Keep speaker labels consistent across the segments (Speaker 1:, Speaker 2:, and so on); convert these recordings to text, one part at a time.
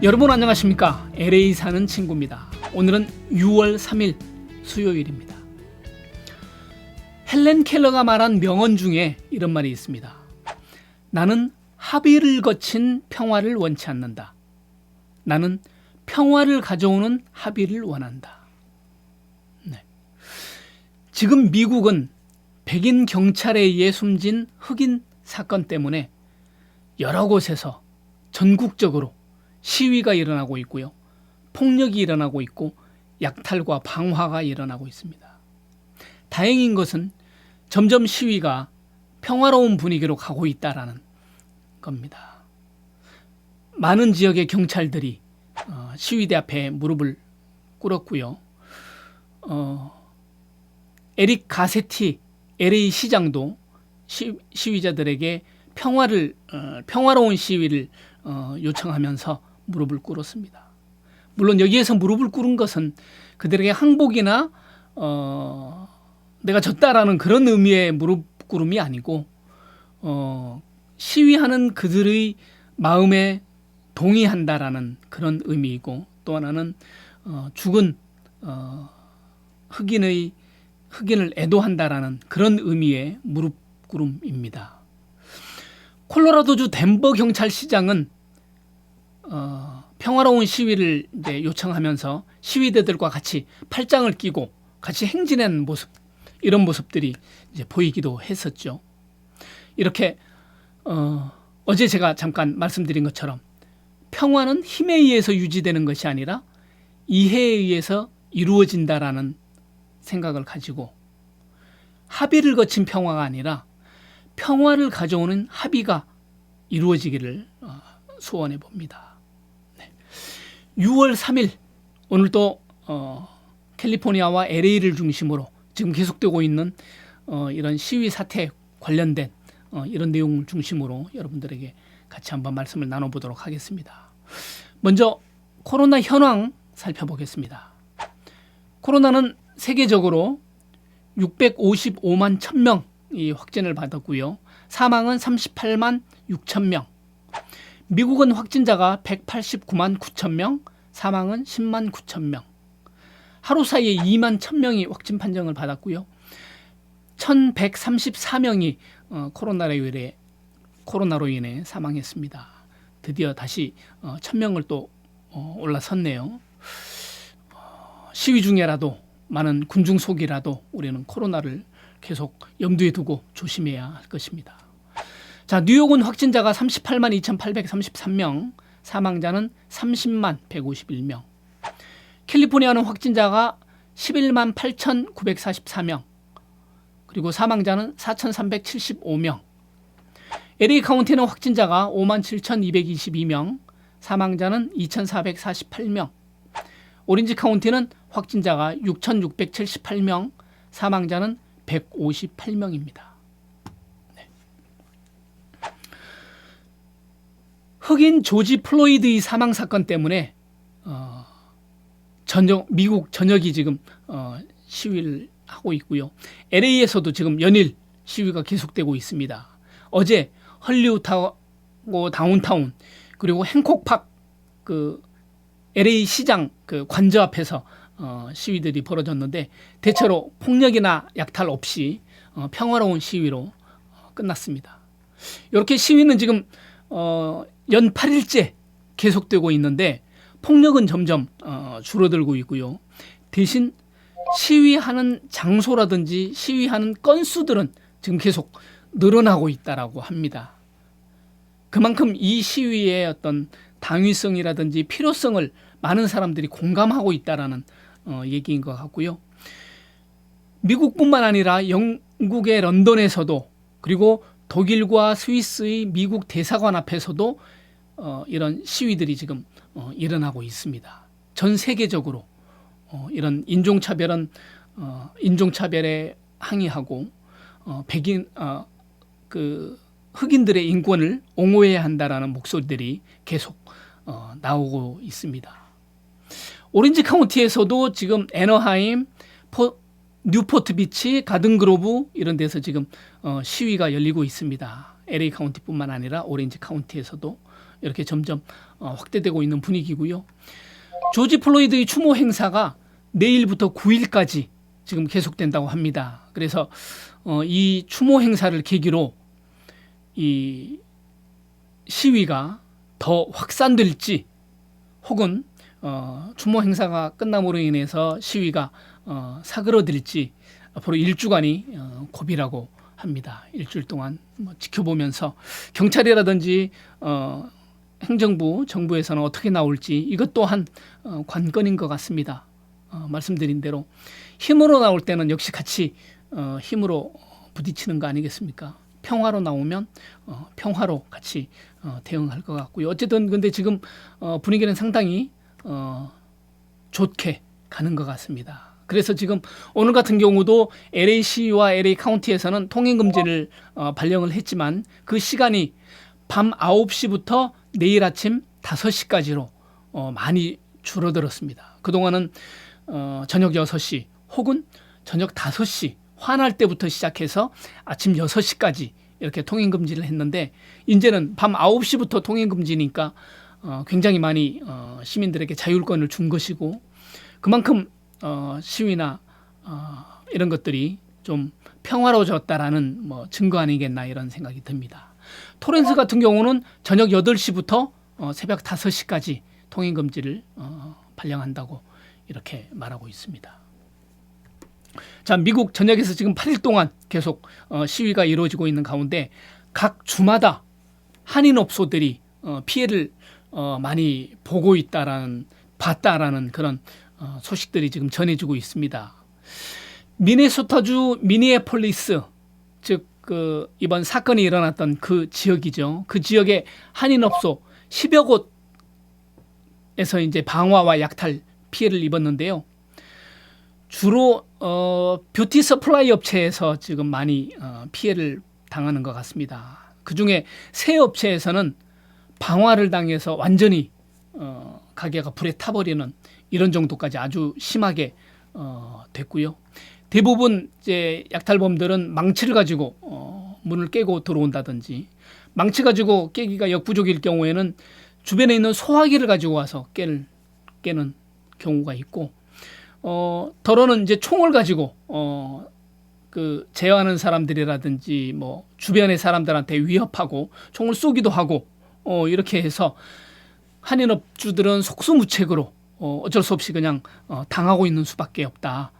Speaker 1: 여러분 안녕하십니까? LA 사는 친구입니다. 오늘은 6월 3일 수요일입니다. 헬렌 켈러가 말한 명언 중에 이런 말이 있습니다. 나는 합의를 거친 평화를 원치 않는다. 나는 평화를 가져오는 합의를 원한다. 네. 지금 미국은 백인 경찰에 의해 숨진 흑인 사건 때문에 여러 곳에서 전국적으로 시위가 일어나고 있고요. 폭력이 일어나고 있고 약탈과 방화가 일어나고 있습니다. 다행인 것은 점점 시위가 평화로운 분위기로 가고 있다는 겁니다. 많은 지역의 경찰들이 시위대 앞에 무릎을 꿇었고요. 에릭 가세티 LA 시장도 시위자들에게 평화로운 시위를 요청하면서 무릎을 꿇었습니다. 물론 여기에서 무릎을 꿇은 것은 그들에게 항복이나 내가 졌다라는 그런 의미의 무릎 꿇음이 아니고 시위하는 그들의 마음에 동의한다라는 그런 의미이고, 또 하나는 죽은 흑인을 애도한다라는 그런 의미의 무릎 꿇음입니다. 콜로라도주 덴버 경찰시장은 평화로운 시위를 요청하면서 시위대들과 같이 팔짱을 끼고 같이 행진하는 모습, 이런 모습들이 이제 보이기도 했었죠. 이렇게 어제 제가 잠깐 말씀드린 것처럼 평화는 힘에 의해서 유지되는 것이 아니라 이해에 의해서 이루어진다라는 생각을 가지고 합의를 거친 평화가 아니라 평화를 가져오는 합의가 이루어지기를 소원해 봅니다. 6월 3일 오늘도 캘리포니아와 LA를 중심으로 지금 계속되고 있는 이런 시위 사태에 관련된 이런 내용을 중심으로 여러분들에게 같이 한번 말씀을 나눠보도록 하겠습니다. 먼저 코로나 현황 살펴보겠습니다. 코로나는 세계적으로 655만 1000명이 확진을 받았고요. 사망은 38만 6천 명. 미국은 확진자가 189만 9천 명, 사망은 10만 9천 명. 하루 사이에 2만 1000명이 확진 판정을 받았고요. 1134명이 코로나로 인해 사망했습니다. 드디어 다시 1000명을 또 올라섰네요. 시위 중에라도, 많은 군중 속이라도 우리는 코로나를 계속 염두에 두고 조심해야 할 것입니다. 자, 뉴욕은 확진자가 38만 2833명, 사망자는 30만 151명. 캘리포니아는 확진자가 11만 8944명, 그리고 사망자는 4375명. LA 카운티는 확진자가 5만 7222명, 사망자는 2448명. 오렌지 카운티는 확진자가 6678명, 사망자는 158명입니다. 흑인 조지 플로이드의 사망 사건 때문에 미국 전역이 지금 시위를 하고 있고요. LA에서도 지금 연일 시위가 계속되고 있습니다. 어제 헐리우드하고 다운타운, 그리고 행콕팍 LA 시장 관저 앞에서 시위들이 벌어졌는데 대체로 폭력이나 약탈 없이 평화로운 시위로 끝났습니다. 이렇게 시위는 지금 연 8일째 계속되고 있는데 폭력은 점점 줄어들고 있고요. 대신 시위하는 장소라든지 시위하는 건수들은 지금 계속 늘어나고 있다라고 합니다. 그만큼 이 시위의 어떤 당위성이라든지 필요성을 많은 사람들이 공감하고 있다라는 얘기인 것 같고요. 미국뿐만 아니라 영국의 런던에서도, 그리고 독일과 스위스의 미국 대사관 앞에서도 이런 시위들이 지금 일어나고 있습니다. 전 세계적으로 이런 인종차별에 항의하고 흑인들의 인권을 옹호해야 한다라는 목소리들이 계속 나오고 있습니다. 오렌지 카운티에서도 지금 애너하임, 뉴포트 비치, 가든그로브 이런 데서 지금 시위가 열리고 있습니다. LA 카운티뿐만 아니라 오렌지 카운티에서도 이렇게 점점 확대되고 있는 분위기고요. 조지 플로이드의 추모 행사가 내일부터 9일까지 지금 계속된다고 합니다. 그래서 이 추모 행사를 계기로 이 시위가 더 확산될지 혹은 추모 행사가 끝남으로 인해서 시위가 사그러들지 앞으로 일주간이 고비라고 합니다. 일주일 동안 지켜보면서 경찰이라든지 행정부, 정부에서는 어떻게 나올지 이것 또한 관건인 것 같습니다. 말씀드린 대로 힘으로 나올 때는 역시 같이 힘으로 부딪히는 거 아니겠습니까? 평화로 나오면 평화로 같이 대응할 것 같고요. 어쨌든 근데 지금 분위기는 상당히 좋게 가는 것 같습니다. 그래서 지금 오늘 같은 경우도 LA시와 LA 카운티에서는 통행금지를 발령을 했지만 그 시간이 밤 9시부터 내일 아침 5시까지로 많이 줄어들었습니다. 그동안은 저녁 6시 혹은 저녁 5시 환할 때부터 시작해서 아침 6시까지 이렇게 통행금지를 했는데 이제는 밤 9시부터 통행금지니까 굉장히 많이 시민들에게 자율권을 준 것이고 그만큼 시위나 이런 것들이 좀 평화로워졌다라는 증거 아니겠나 이런 생각이 듭니다. 토렌스 같은 경우는 저녁 8시부터 새벽 5시까지 통행금지를 발령한다고 이렇게 말하고 있습니다. 자, 미국 전역에서 지금 8일 동안 계속 시위가 이루어지고 있는 가운데 각 주마다 한인업소들이 피해를 많이 보고 봤다라는 그런 소식들이 지금 전해지고 있습니다. 미네소타주 미니애폴리스, 즉 이번 사건이 일어났던 그 지역이죠. 그 지역의 한인업소 10여 곳에서 이제 방화와 약탈 피해를 입었는데요. 주로 뷰티 서플라이 업체에서 지금 많이 피해를 당하는 것 같습니다. 그중에 세 업체에서는 방화를 당해서 완전히 가게가 불에 타버리는 이런 정도까지 아주 심하게 됐고요. 대부분 이제 약탈범들은 망치를 가지고 문을 깨고 들어온다든지 망치 가지고 깨기가 역부족일 경우에는 주변에 있는 소화기를 가지고 와서 깨는 경우가 있고 더러는 이제 총을 가지고 그 제어하는 사람들이라든지 주변의 사람들한테 위협하고 총을 쏘기도 하고 이렇게 해서 한인업주들은 속수무책으로 어쩔 수 없이 그냥 당하고 있는 수밖에 없다.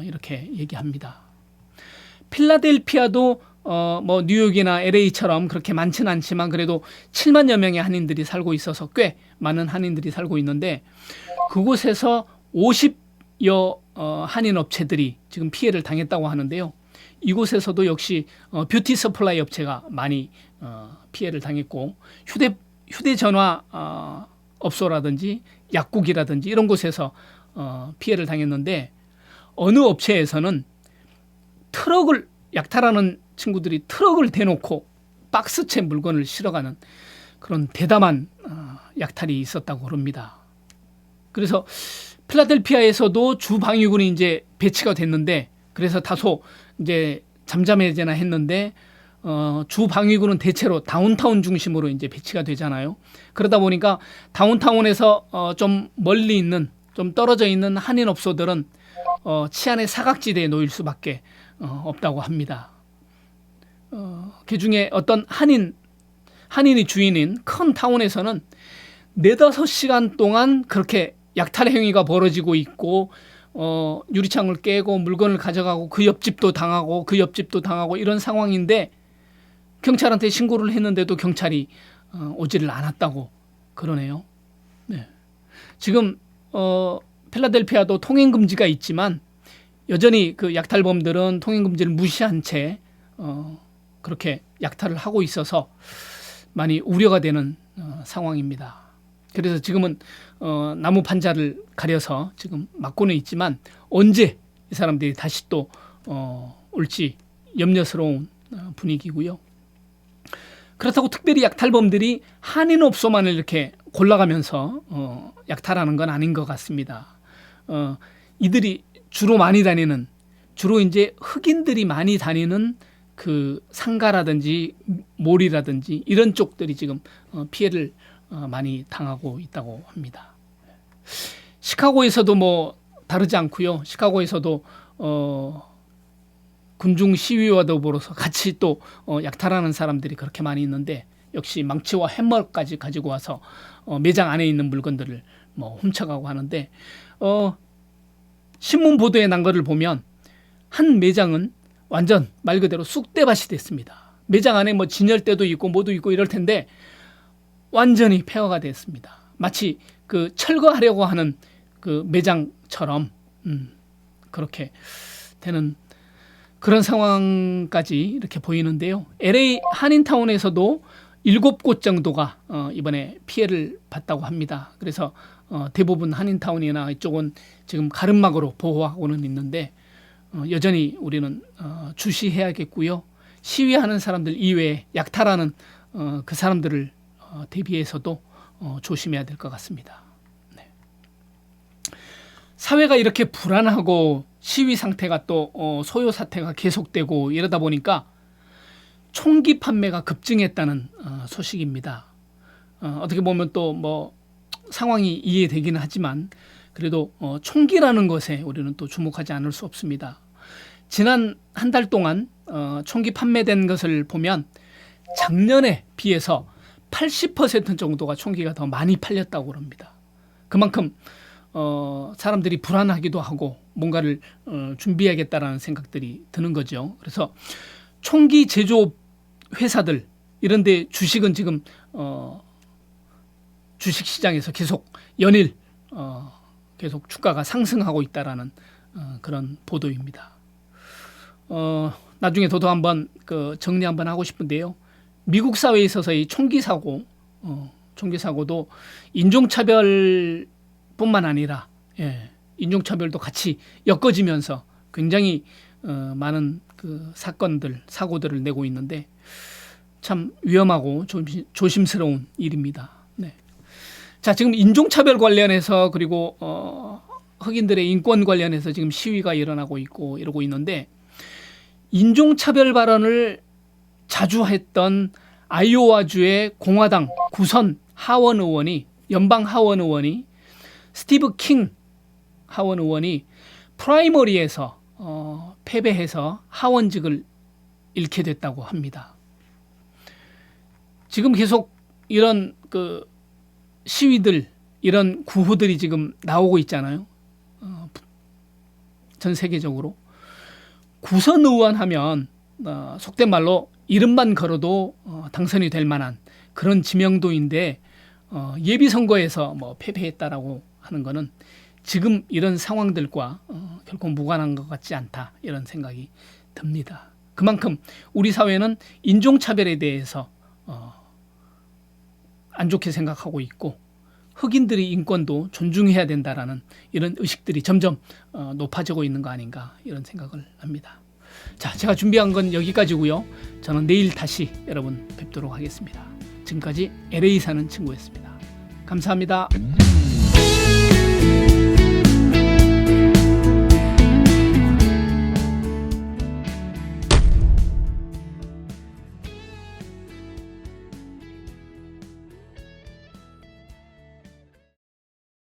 Speaker 1: 이렇게 얘기합니다. 필라델피아도 뉴욕이나 LA처럼 그렇게 많지는 않지만 그래도 7만여 명의 한인들이 살고 있어서 꽤 많은 한인들이 살고 있는데 그곳에서 50여 한인 업체들이 지금 피해를 당했다고 하는데요. 이곳에서도 역시 뷰티 서플라이 업체가 많이 피해를 당했고 휴대전화 업소라든지 약국이라든지 이런 곳에서 피해를 당했는데 어느 업체에서는 트럭을 약탈하는 친구들이 트럭을 대놓고 박스채 물건을 실어가는 그런 대담한 약탈이 있었다고 그럽니다. 그래서 필라델피아에서도 주방위군이 이제 배치가 됐는데 그래서 다소 이제 잠잠해지나 했는데 주방위군은 대체로 다운타운 중심으로 이제 배치가 되잖아요. 그러다 보니까 다운타운에서 좀 멀리 있는 좀 떨어져 있는 한인 업소들은 치안의 사각지대에 놓일 수밖에 없다고 합니다. 그중에 어떤 한인이 주인인 큰 타운에서는 4-5시간 동안 그렇게 약탈 행위가 벌어지고 있고 유리창을 깨고 물건을 가져가고 그 옆집도 당하고 그 옆집도 당하고 이런 상황인데 경찰한테 신고를 했는데도 경찰이 오지를 않았다고 그러네요. 네. 지금 필라델피아도 통행금지가 있지만 여전히 그 약탈범들은 통행금지를 무시한 채 그렇게 약탈을 하고 있어서 많이 우려가 되는 상황입니다. 그래서 지금은 나무 판자를 가려서 지금 막고는 있지만 언제 이 사람들이 다시 또 올지 염려스러운 분위기고요. 그렇다고 특별히 약탈범들이 한인업소만을 이렇게 골라가면서 약탈하는 건 아닌 것 같습니다. 이들이 주로 많이 다니는 주로 이제 흑인들이 많이 다니는 그 상가라든지 몰이라든지 이런 쪽들이 지금 피해를 많이 당하고 있다고 합니다. 시카고에서도 뭐 다르지 않고요. 시카고에서도 군중 시위와 더불어서 같이 또 약탈하는 사람들이 그렇게 많이 있는데 역시 망치와 해머까지 가지고 와서 매장 안에 있는 물건들을 뭐 훔쳐가고 하는데 신문 보도에 난 거를 보면 한 매장은 완전 말 그대로 쑥대밭이 됐습니다. 매장 안에 뭐 진열대도 있고 뭐도 있고 이럴 텐데 완전히 폐허가 됐습니다. 마치 그 철거하려고 하는 그 매장처럼 그렇게 되는 그런 상황까지 이렇게 보이는데요. LA 한인타운에서도 7곳 정도가 이번에 피해를 봤다고 합니다. 그래서 대부분 한인타운이나 이쪽은 지금 가름막으로 보호하고는 있는데 여전히 우리는 주시해야겠고요. 시위하는 사람들 이외에 약탈하는 그 사람들을 대비해서도 조심해야 될 것 같습니다. 네. 사회가 이렇게 불안하고 시위 상태가 또 소요 사태가 계속되고 이러다 보니까 총기 판매가 급증했다는 소식입니다. 어떻게 보면 또 뭐 상황이 이해되기는 하지만 그래도 총기라는 것에 우리는 또 주목하지 않을 수 없습니다. 지난 한 달 동안 총기 판매된 것을 보면 작년에 비해서 80% 정도가 총기가 더 많이 팔렸다고 합니다. 그만큼 사람들이 불안하기도 하고 뭔가를 준비해야겠다라는 생각들이 드는 거죠. 그래서 총기 제조업 회사들 이런 데 주식은 지금 주식시장에서 계속 연일 계속 주가가 상승하고 있다라는 그런 보도입니다. 나중에 저도 한번 정리 한번 하고 싶은데요. 미국 사회에 있어서의 총기 사고도 인종차별뿐만 아니라 인종차별도 같이 엮어지면서 굉장히 많은 그 사고들을 내고 있는데 참 위험하고 조심스러운 일입니다. 네. 자, 지금 인종차별 관련해서 그리고 흑인들의 인권 관련해서 지금 시위가 일어나고 있고 이러고 있는데 인종차별 발언을 자주 했던 아이오와주의 공화당 구선 하원 의원이 연방 하원 의원이 스티브 킹 하원 의원이 프라이머리에서 패배해서 하원직을 잃게 됐다고 합니다. 지금 계속 이런 그 시위들 이런 구호들이 지금 나오고 있잖아요. 전 세계적으로 구선 의원 하면 속된 말로 이름만 걸어도 당선이 될 만한 그런 지명도인데 예비 선거에서 뭐 패배했다라고 하는 거는 지금 이런 상황들과 결코 무관한 것 같지 않다 이런 생각이 듭니다. 그만큼 우리 사회는 인종차별에 대해서 안 좋게 생각하고 있고 흑인들의 인권도 존중해야 된다라는 이런 의식들이 점점 높아지고 있는 거 아닌가 이런 생각을 합니다. 자, 제가 준비한 건 여기까지고요. 저는 내일 다시 여러분 뵙도록 하겠습니다. 지금까지 LA 사는 친구였습니다. 감사합니다.